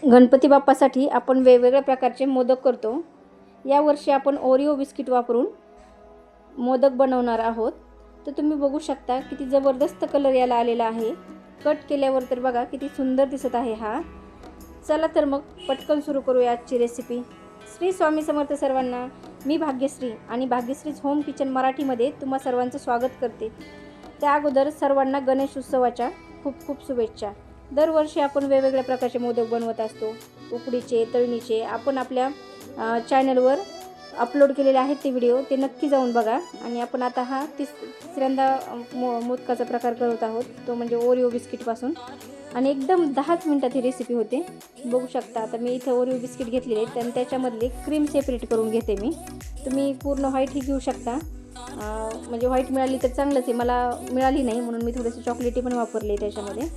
गणपती बाप्पासाठी आपण वेगवेगळ्या प्रकारचे मोदक करतो। यावर्षी आपण ओरिओ बिस्किट वापरून मोदक बनवणार आहोत। तर तुम्ही बघू शकता किती जबरदस्त कलर याला आलेला आहे। कट केल्यावर तर बघा किती सुंदर दिसत आहे हा। चला तर मग पटकन सुरू करूया आजची रेसिपी। श्री स्वामी समर्थ सर्वांना। मी भाग्यश्री आणि भाग्यश्रीज होम किचन मराठीमध्ये तुम्हा सर्वांचं स्वागत करते। त्या अगोदर सर्वांना गणेश उत्सवाच्या खूप खूप शुभेच्छा। दरवर्षी आपण वेगवेगळ्या प्रकारचे मोदक बनवत असतो। उकडीचे, तळणीचे आपण आपल्या चॅनलवर अपलोड केलेले आहेत ते व्हिडिओ, ते नक्की जाऊन बघा। आणि आपण आता हा तिसऱ्यांदा मोदकाचा प्रकार करत आहोत, तो म्हणजे ओरिओ बिस्किटपासून। आणि एकदम 10च मिनिटात ही रेसिपी होते। बघू शकता आता मी इथे ओरिओ बिस्किट घेतलेले आहेत आणि त्याच्यामधले क्रीम सेपरेट करून घेते मी। तुम्ही पूर्ण व्हाईट ही घेऊ शकता, म्हणजे व्हाईट मिळाली तर चांगलंच आहे। मला मिळाली नाही म्हणून मी थोडेसे चॉकलेटी पण वापरले त्याच्यामध्ये।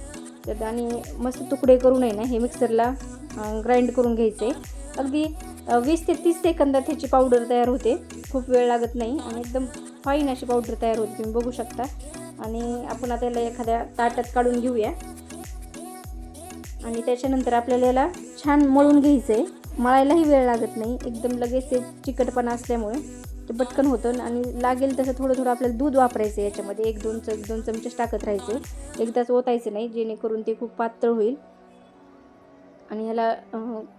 तर आणि मस्त तुकडे करून आहे ना हे मिक्सरला ग्राइंड करून घ्यायचे। अगदी 20 ते 30 सेकंदात ह्याची पावडर तयार होते, खूप वेळ लागत नाही आणि एकदम फाईन अशी पावडर तयार होते, तुम्ही बघू शकता। आणि आपण आता याला एखाद्या ताटात काढून घेऊया आणि त्याच्यानंतर आपल्याला याला छान मळून घ्यायचं आहे। मळायलाही वेळ लागत नाही, एकदम लगेच ते चिकटपणा असल्यामुळे ते पटकन होतं। आणि लागेल तसं थोडं थोडं आपल्याला दूध वापरायचं आहे याच्यामध्ये, 1-2 चमचेच टाकत राहायचे, एकदाच ओतायचं नाही जेणेकरून ते खूप पातळ होईल। आणि ह्याला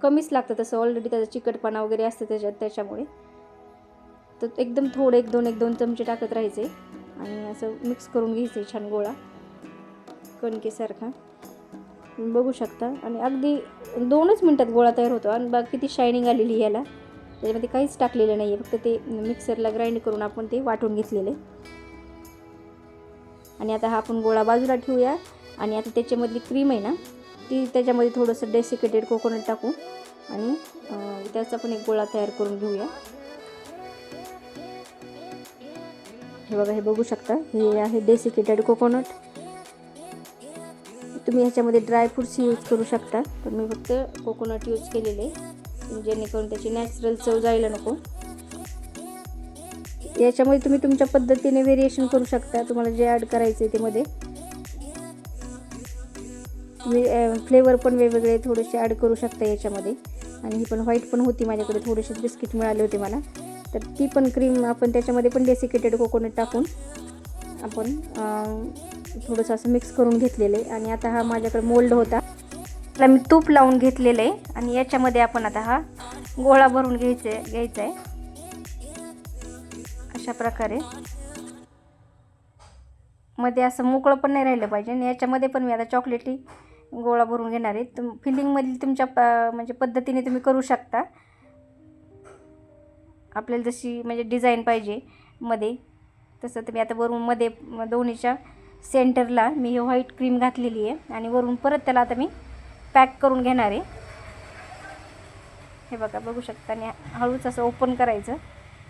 कमीच लागतं तसं, ऑलरेडी त्याचा चिकटपणा वगैरे असतं त्याच्यामुळे। तर एकदम थोडं 1-2 चमचे टाकत राहायचे आणि असं मिक्स करून घ्यायचं छान गोळा कणकेसारखा, बघू शकता। आणि अगदी 2च मिनटात गोळा तयार होतो। आणि बघा किती शायनिंग आलेली याला, त्याच्यामध्ये काहीच टाकलेलं नाही आहे, फक्त ते मिक्सरला ग्राइंड करून आपण ते वाटून घेतलेले। आणि आता हा आपण गोळा बाजूला ठेवूया आणि आता त्याच्यामधली क्रीम आहे ना ती त्याच्यामध्ये थोडंसं डेसिकेटेड कोकोनट टाकू आणि त्याचा पण एक गोळा तयार करून घेऊया। हे बघा, हे बघू शकता, हे आहे डेसिकेटेड कोकोनट। तुम्ही ह्याच्यामध्ये ड्रायफ्रूट्स यूज करू शकता, पण मी फक्त कोकोनट यूज केलेले जेणेकरून त्याची नॅचरल चव जायला नको। याच्यामध्ये तुम्ही तुमच्या पद्धतीने व्हेरिएशन करू शकता, तुम्हाला जे ॲड करायचं आहे ते मध्ये तुम्ही फ्लेवर पण वेगवेगळे थोडेसे ॲड करू शकता याच्यामध्ये। आणि ही पण व्हाईट पण होती माझ्याकडे, थोडेसे बिस्किट मिळाले होते मला, तर ती पण क्रीम आपण त्याच्यामध्ये पण डेसिकेटेड कोकोनट टाकून आपण थोडंसं असं मिक्स करून घेतलेले। आणि आता हा माझ्याकडे मोल्ड होता, त्याला मी तूप लावून घेतलेलं आहे आणि याच्यामध्ये आपण आता हा गोळा भरून घ्यायचा आहे अशा प्रकारे। मध्ये असं मोकळं पण नाही राहिलं पाहिजे। आणि याच्यामध्ये पण मी आता चॉकलेटी गोळा भरून घेणार आहे। फिलिंगमध्ये तुमच्या म्हणजे पद्धतीने तुम्ही करू शकता, आपल्याला जशी म्हणजे डिझाईन पाहिजे मध्ये तसं तुम्ही। आता वरून मध्ये दोन्हीच्या सेंटरला मी हे व्हाईट क्रीम घातलेली आहे आणि वरून परत त्याला आता मी पॅक करून घेणार आहे। हे बघा, बघू शकता। आणि हळूच असं ओपन करायचं,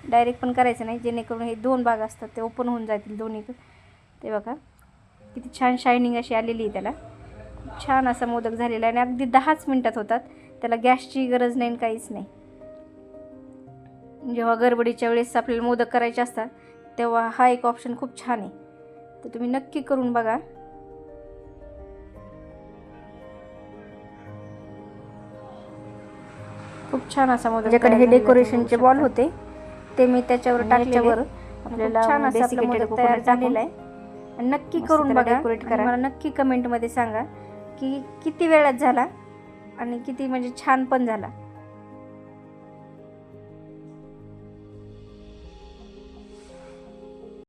डायरेक्ट पण करायचं नाही, जेणेकरून हे 2 भाग असतात ते ओपन होऊन जातील दोन्ही। ते बघा किती छान शायनिंग अशी आलेली आहे त्याला, छान असा मोदक झालेला आहे। आणि अगदी 10च मिनिटात होतात, त्याला गॅसची गरज नाही काहीच नाही। जेव्हा गडबडीच्या वेळेस आपल्याला मोदक करायचे असतात तेव्हा हा एक ऑप्शन खूप छान आहे, तर तुम्ही नक्की करून बघा। खूप छान असा मोदक। माझ्याकडे हे डेकोरेशनचे बॉल होते ते मी त्याच्यावर टाकल्यावर आपल्याला छान असा आपला मोदक तयार झालेला आहे। नक्की करून बघा, डेकोरेट करा। मला नक्की कमेंटमध्ये सांगा की किती वेळात झाला आणि किती म्हणजे छान पण झाला।